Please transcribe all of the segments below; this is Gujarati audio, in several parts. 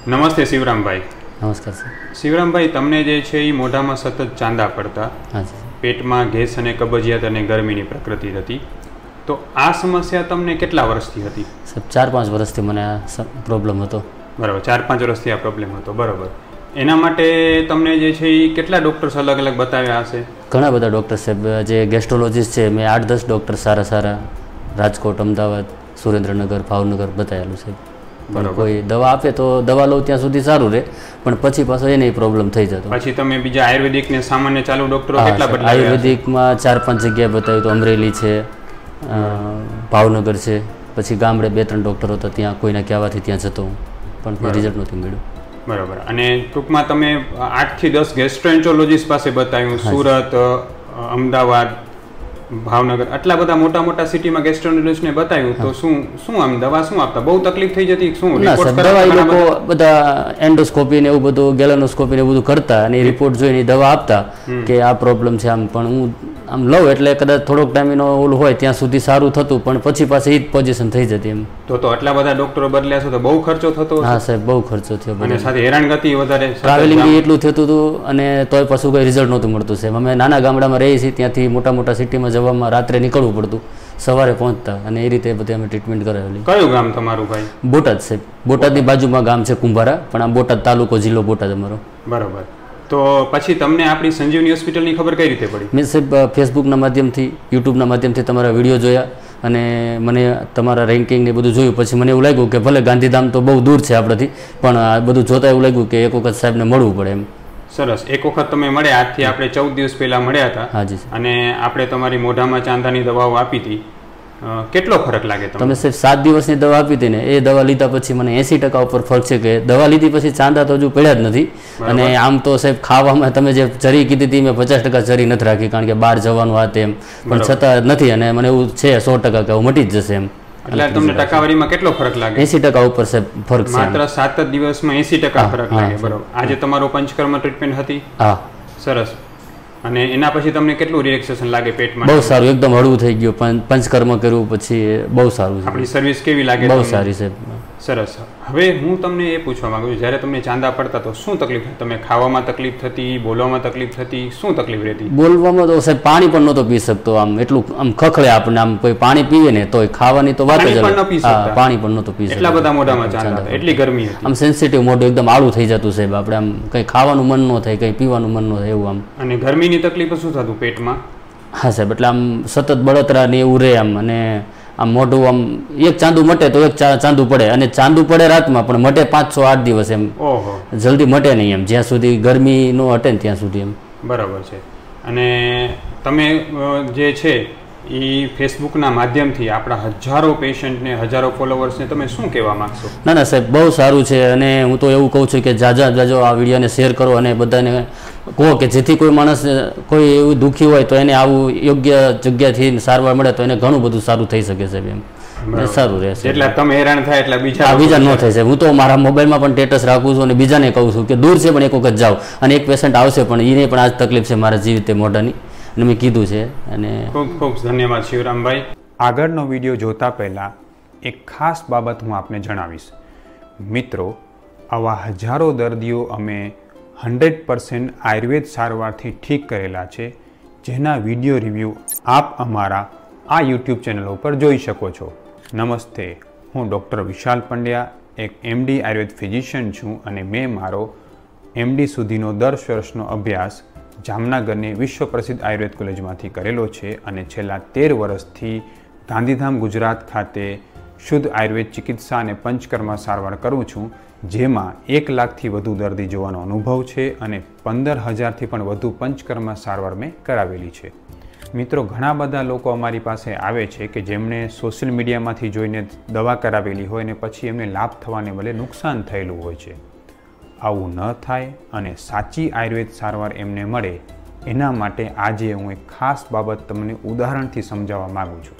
નમસ્તે શિવરામભાઈ. નમસ્કાર સર. શિવરામભાઈ, તમને જે છે એ મોઢામાં સતત ચાંદા પડતા, પેટમાં ગેસ અને કબજિયાત અને ગરમીની પ્રકૃતિ હતી, તો આ સમસ્યા તમને કેટલા વર્ષથી હતી? સાહેબ 4-5 વર્ષથી મને આ પ્રોબ્લેમ હતો. બરાબર, 4-5 વર્ષથી આ પ્રોબ્લેમ હતો. બરાબર. એના માટે તમને જે છે એ કેટલા ડૉક્ટર્સ અલગ અલગ બતાવ્યા હશે? ઘણા બધા ડૉક્ટર સાહેબ, જે ગેસ્ટ્રોલોજીસ્ટ છે મેં 8-10 ડૉક્ટર સારા રાજકોટ, અમદાવાદ, સુરેન્દ્રનગર, ભાવનગર બતાવેલું છે. પણ કોઈ દવા આપે તો દવા લઉં ત્યાં સુધી સારું રહે, પણ પછી પાછો એને પ્રોબ્લેમ થઈ જતો. પછી તમે બીજા આયુર્વેદિક ને સામાન્ય ચાલુ ડૉક્ટરો કેટલા બદલાવ્યા? આયુર્વેદિકમાં 4-5 જગ્યાએ બતાવ્યું તો અમરેલી છે, ભાવનગર છે, પછી ગામડે 2-3 ડૉક્ટરો હતા, ત્યાં કોઈના કહેવાથી ત્યાં જતો હું, પણ કોઈ રિઝલ્ટ નહોતું મળ્યું. બરાબર. અને ટૂંકમાં તમે 8 થી 10 ગેસ્ટ્રોએન્ટરોલોજીસ્ટ પાસે બતાવ્યું, સુરત, અમદાવાદ, ભાવનગર, આટલા બધા મોટા સિટીમાં ગેસ્ટ્રોએન્ટરોલોજીસ્ટને બતાવ્યું, તો શું આમ દવા શું આપતા? બહુ તકલીફ થઈ જતી? શું રિપોર્ટ લોકો બધા એન્ડોસ્કોપી ને એવું બધું, ગેલેનોસ્કોપી ને એવું બધું કરતા અને રિપોર્ટ જોઈને દવા આપતા કે આ પ્રોબ્લેમ છે આમ. પણ હું આમ લઉં એટલે કદાચ થોડોક ટાઈમ એનો ઓલું હોય ત્યાં સુધી સારું થતું, પણ પછી પાછી એ જ પોઝિશન થઈ જતી એમ. તો આટલા બધા ડોક્ટરો બદલ્યા છો તો બહુ ખર્ચો થતો? હા સાહેબ, બહુ ખર્ચો થયો. અને સાથે હેરાનગતિ વધારે, ટ્રાવેલિંગ બી એટલું થતું હતું અને તોય પાછું કોઈ રિઝલ્ટ નહોતું મળતું સાહેબ. અમે નાના ગામડામાં રહીએ છીએ, ત્યાંથી મોટા સિટીમાં જવામાં રાત્રે નીકળવું પડતું, સવારે પહોંચતા, અને એ રીતે બધી અમે ટ્રીટમેન્ટ કરાવેલી. કયું ગામ તમારું ભાઈ? બોટાદ સાહેબ. બોટાદની બાજુમાં ગામ છે કુંભારા, પણ આ બોટાદ તાલુકો, જિલ્લો બોટાદ અમારો. બરાબર. તો પછી તમને આપણી સંજીવની હોસ્પિટલની ખબર કઈ રીતે પડી? મેં સાહેબ ફેસબુકના માધ્યમથી, યુટ્યુબના માધ્યમથી તમારા વિડીયો જોયા અને મને તમારા રેન્કિંગ ને બધું જોયું. પછી મને એવું લાગ્યું કે ભલે ગાંધીધામ તો બહુ દૂર છે આપણાથી, પણ આ બધું જોતા એવું લાગ્યું કે એક વખત સાહેબને મળવું પડે એમ. સરસ. એક વખત તમે મળ્યા, આજથી આપણે 14 દિવસ પહેલા મળ્યા હતા. હાજી. અને આપણે તમારી મોઢામાં ચાંદાની દવાઓ આપી હતી. કેટલો ફરક લાગે તમને? તમે સાહેબ 7 દિવસની દવા આપી હતી ને, એ દવા લીધા પછી મને 80% ઉપર ફરક છે. કે દવા લીધી પછી ચાંદા તો હજુ પડ્યા જ નથી. અને આમ તો સાહેબ ખાવામાં તમે જે ચરી કીધી હતી, મેં 50% ચરી નથી રાખી, કારણ કે બહાર જવાનું આ તેમ, પણ છતાં નથી. અને મને એવું છે 100% કે હું મટી જ જશે એમ. એટલે તમને ટકાવારીમાં કેટલો ફરક લાગે? 80% ઉપર સાહેબ ફરક છે. માત્ર 7 દિવસમાં 80% ફરક લાગે. બરોબર. આજે તમારો પંચકર્મ ટ્રીટમેન્ટ હતી? હા. સરસ. અને એના પછી તમને કેટલું રિલેક્સેશન લાગે પેટમાં? બહુ સારું, એકદમ હળવું થઈ ગયું. પંચકર્મ કર્યું પછી બહુ સારું છે. આપણી સર્વિસ કેવી લાગે? બહુ સારી છે. સરસ. હવે હું તમને એ પૂછવા માંગુ છું, જ્યારે તમને ચાંદા પડતા તો શું તકલીફ? તમે ખાવામાં તકલીફ થતી, બોલવામાં તકલીફ થતી, શું તકલીફ રહેતી? બોલવામાં તો સાહેબ પાણી પણ નહોતો પી શકતો. આમ એટલું આમ ખખડે આપણને, આમ કોઈ પાણી પીવે ને તોય. ખાવાની તો વાત જ અલગ. પાણી પણ નહોતો પી શકતો. એટલા બધા મોઢામાં ચાંદા હતા, એટલી ગરમી હતી. આમ સેન્સિટિવ મોઢું એકદમ આળું થઈ જતું સાહેબ. આપણે આમ કંઈ ખાવાનું મન ન થાય, કંઈ પીવાનું મન ન થાય એવું આમ. અને ગરમીની તકલીફ શું થતું પેટમાં? હા સાહેબ, એટલે આમ સતત બળતરા ને એવું રહે આમ. અને આમ મોઢું આમ એક ચાંદુ મટે તો એક ચાંદુ પડે, અને ચાંદુ પડે રાતમાં પણ મટે 5-6-8 દિવસ એમ. ઓહો. જલ્દી મટે નહીં એમ, જ્યાં સુધી ગરમી નો હટે ને ત્યાં સુધી એમ. બરાબર છે. અને તમે જે છે એ ફેસબુકના માધ્યમથી આપણા હજારો પેશન્ટને, હજારો ફોલોવર્સને તમે શું કહેવા માંગશો? ના સાહેબ, બહુ સારું છે. અને હું તો એવું કહું છું કે જાજો આ વિડીયોને શેર કરો અને બધાને કહો કે જેથી કોઈ માણસ કોઈ એવું દુઃખી હોય તો એને આવું યોગ્ય જગ્યાથી સારવાર મળે તો એને ઘણું બધું સારું થઈ શકે છે એમ. સારું રહેશે. એટલે તમે હેરાન થાય એટલે બીજા ન થાય છે. હું તો મારા મોબાઈલમાં પણ સ્ટેટસ રાખું છું અને બીજાને કહું છું કે દૂર છે પણ એક વખત જાઓ. અને એક પેશન્ટ આવશે પણ એને પણ આ જ તકલીફ છે મારા જીવિત મોઢાની, અને મેં કીધું છે. અને ખૂબ ધન્યવાદ શિવરામભાઈ. આગળનો વિડીયો જોતા પહેલાં એક ખાસ બાબત હું આપને જણાવીશ. મિત્રો, આવા હજારો દર્દીઓ અમે 100% આયુર્વેદ સારવારથી ઠીક કરેલા છે, જેના વિડીયો રિવ્યૂ આપ અમારા આ યુટ્યુબ ચેનલ ઉપર જોઈ શકો છો. નમસ્તે, હું ડૉક્ટર વિશાલ પંડ્યા, એક MD આયુર્વેદ ફિઝિશિયન છું, અને મેં મારો MD સુધીનો 10 વર્ષનો અભ્યાસ જામનગરની વિશ્વ પ્રસિદ્ધ આયુર્વેદ કોલેજમાંથી કરેલો છે. અને છેલ્લા 13 વર્ષથી ગાંધીધામ ગુજરાત ખાતે શુદ્ધ આયુર્વેદ ચિકિત્સા અને પંચકર્મ સારવાર કરું છું, જેમાં 1 લાખથી વધુ દર્દી જોવાનો અનુભવ છે અને 15,000થી પણ વધુ પંચકર્મ સારવાર મેં કરાવેલી છે. મિત્રો, ઘણા બધા લોકો અમારી પાસે આવે છે કે જેમણે સોશિયલ મીડિયામાંથી જોઈને દવા કરાવેલી હોય અને પછી એમને લાભ થવાને બદલે નુકસાન થયેલું હોય છે. આવું ન થાય અને સાચી આયુર્વેદ સારવાર એમને મળે, એના માટે આજે હું એક ખાસ બાબત તમને ઉદાહરણથી સમજાવવા માગું છું.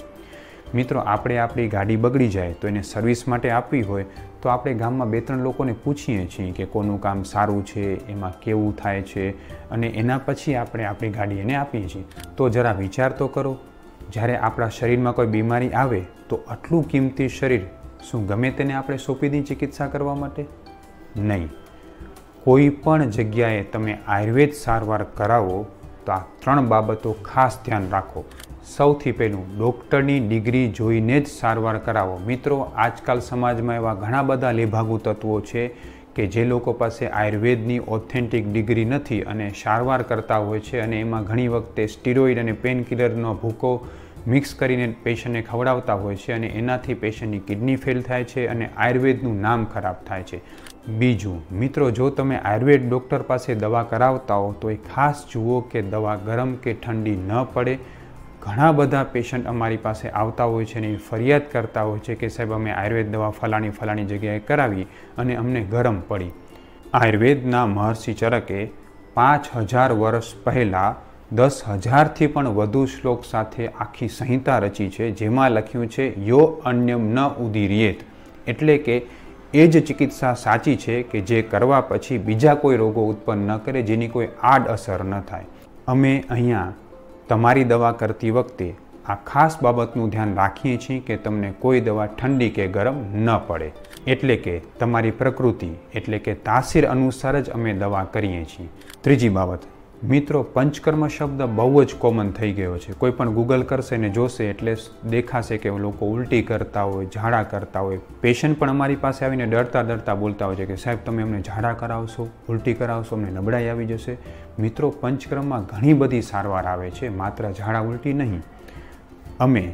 મિત્રો, આપણે આપણી ગાડી બગડી જાય તો એને સર્વિસ માટે આપવી હોય તો આપણે ગામમાં 2-3 લોકોને પૂછીએ છીએ કે કોનું કામ સારું છે, એમાં કેવું થાય છે, અને એના પછી આપણે આપણી ગાડી એને આપીએ છીએ. તો જરા વિચાર તો કરો, જ્યારે આપણા શરીરમાં કોઈ બીમારી આવે તો આટલું કિંમતી શરીર શું ગમે તેને આપણે સોંપી દઈએ ચિકિત્સા કરવા માટે? નહીં. કોઈ પણ જગ્યાએ તમે આયુર્વેદ સારવાર કરાવો તો આ 3 બાબતો ખાસ ધ્યાન રાખો. સૌથી પહેલું, ડૉક્ટરની ડિગ્રી જોઈને જ સારવાર કરાવો. મિત્રો, આજકાલ સમાજમાં એવા ઘણા બધા લેભાગુ તત્વો છે કે જે લોકો પાસે આયુર્વેદની ઓથેન્ટિક ડિગ્રી નથી અને સારવાર કરતા હોય છે, અને એમાં ઘણી વખતે સ્ટીરોઇડ અને પેનકિલરનો ભૂકો મિક્સ કરીને પેશન્ટને ખવડાવતા હોય છે, અને એનાથી પેશન્ટની કિડની ફેલ થાય છે અને આયુર્વેદનું નામ ખરાબ થાય છે. બીજું, મિત્રો, જો તમે આયુર્વેદ ડૉક્ટર પાસે દવા કરાવતા હો તો એ ખાસ જુઓ કે દવા ગરમ કે ઠંડી ન પડે. ઘણા બધા પેશન્ટ અમારી પાસે આવતા હોય છે અને એ ફરિયાદ કરતા હોય છે કે સાહેબ, અમે આયુર્વેદ દવા ફલાણી જગ્યાએ કરાવી અને અમને ગરમ પડી. આયુર્વેદના મહર્ષિ ચરકે 5000 વર્ષ પહેલાં 10,000થી પણ વધુ શ્લોક સાથે આખી સંહિતા રચી છે, જેમાં લખ્યું છે યો અન્યમ ન ઉદીર્યેત, એટલે કે એ જ ચિકિત્સા સાચી છે કે જે કરવા પછી બીજા કોઈ રોગો ઉત્પન્ન ન કરે, જેની કોઈ આડઅસર ન થાય. અમે અહીંયા તમારી દવા કરતી વખતે આ ખાસ બાબતનું ધ્યાન રાખીએ છીએ કે તમને કોઈ દવા ઠંડી કે ગરમ ન પડે, એટલે કે તમારી પ્રકૃતિ એટલે કે તાસીર અનુસાર જ અમે દવા કરીએ છીએ. ત્રીજી બાબત, મિત્રો, પંચકર્મ શબ્દ બહુ જ કોમન થઈ ગયો છે. કોઈ પણ ગૂગલ કરશે ને જોશે એટલે દેખાશે કે લોકો ઉલટી કરતા હોય, ઝાડા કરતા હોય. પેશન્ટ પણ અમારી પાસે આવીને ડરતા બોલતા હોય છે કે સાહેબ, તમે અમને ઝાડા કરાવશો, ઉલટી કરાવશો, અમને નબળાઈ આવી જશે. મિત્રો, પંચકર્મમાં ઘણી બધી સારવાર આવે છે, માત્ર ઝાડા ઉલટી નહીં. અમે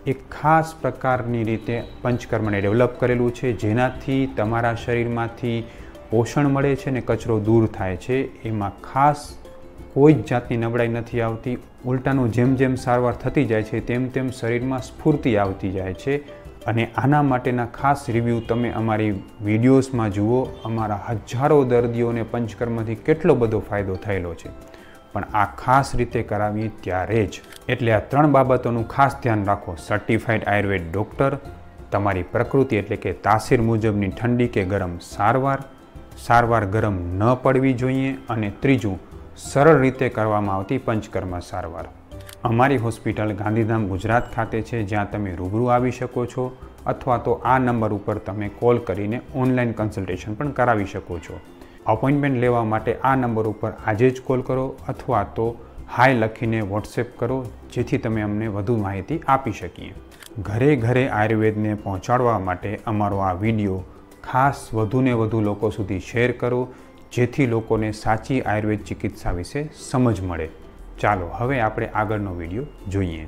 એક ખાસ પ્રકારની રીતે પંચકર્મને ડેવલપ કરેલું છે, જેનાથી તમારા શરીરમાંથી પોષણ મળે છે ને કચરો દૂર થાય છે. એમાં ખાસ કોઈ જ જાતની નબળાઈ નથી આવતી. ઉલટાનું જેમ જેમ સારવાર થતી જાય છે તેમ તેમ શરીરમાં સ્ફૂર્તિ આવતી જાય છે. અને આના માટેના ખાસ રિવ્યૂ તમે અમારી વિડીયોઝમાં જુઓ. અમારા હજારો દર્દીઓને પંચકર્મથી કેટલો બધો ફાયદો થયેલો છે, પણ આ ખાસ રીતે કરાવીએ ત્યારે જ. એટલે આ 3 બાબતોનું ખાસ ધ્યાન રાખો. સર્ટિફાઈડ આયુર્વેદ ડૉક્ટર, તમારી પ્રકૃતિ એટલે કે તાસીર મુજબની ઠંડી કે ગરમ સારવાર ગરમ ન પડવી જોઈએ, અને ત્રીજું, સરળ રીતે કરવામાં આવતી પંચકર્મ સારવાર. અમારી હોસ્પિટલ ગાંધીધામ ગુજરાત ખાતે છે, જ્યાં તમે રૂબરૂ આવી શકો છો, અથવા તો આ નંબર ઉપર તમે કોલ કરીને ઓનલાઈન કન્સલ્ટેશન પણ કરાવી શકો છો. અપોઇન્ટમેન્ટ લેવા માટે આ નંબર ઉપર આજે જ કોલ કરો, અથવા તો હાય લખીને વોટ્સએપ કરો, જેથી તમે અમને વધુ માહિતી આપી શકીએ. ઘરે ઘરે આયુર્વેદને પહોંચાડવા માટે અમારો આ વિડીયો ખાસ વધુને વધુ લોકો સુધી શેર કરો, જેથી લોકોને સાચી આયુર્વેદ ચિકિત્સા વિશે સમજ મળે. ચાલો હવે આપણે આગળનો વિડીયો જોઈએ.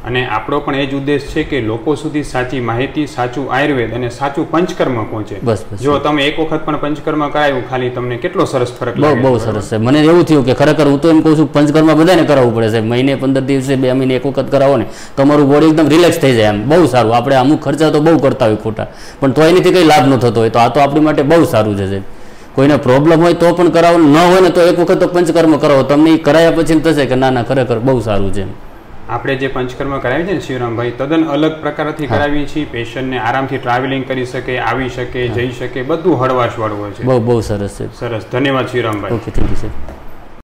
અને આપણો પણ એ જ ઉદ્દેશ છે કે લોકો સુધી સાચી માહિતી, સાચું આયુર્વેદ અને સાચું પંચકર્મ પહોંચે. જો તમે એક વખત પણ પંચકર્મ કરાવ્યું ખાલી, તમને કેટલો સરસ ફરક લાગે. બહુ સરસ છે. મને એવું થયું કે ખરેખર હું તો એમ કહું છું, પંચકર્મ બધાને કરાવવું પડે છે. મહિને 15 દિવસે 2 મહિને એક વખત કરાવો ને તમારું બોડી એકદમ રિલેક્સ થઈ જાય. એમ બહુ સારું. આપણે અમુક ખર્ચા તો બહુ કરતા હોય ખોટા, પણ તો એનાથી કંઈ લાભ ન થતો હોય તો આ તો આપણી માટે બહુ સારું છે. કોઈને પ્રોબ્લેમ હોય તો પણ કરાવો, ન હોય ને તો એક વખત તો પંચકર્મ કરાવો. તમને એ કરાયા પછી થશે કે ના ખરેખર બહુ સારું છે. આપણે જે પંચકર્મ કરાવીએ છીએ ને શિવરામભાઈ, તદ્દન અલગ પ્રકારથી કરાવીએ છીએ. પેશન્ટને આરામથી ટ્રાવેલિંગ કરી શકે, આવી શકે, જઈ શકે, બધું હળવાશવાળું હોય છે. બહુ સરસ છે. સરસ. ધન્યવાદ Shivrambhai. Okay, thank you sir.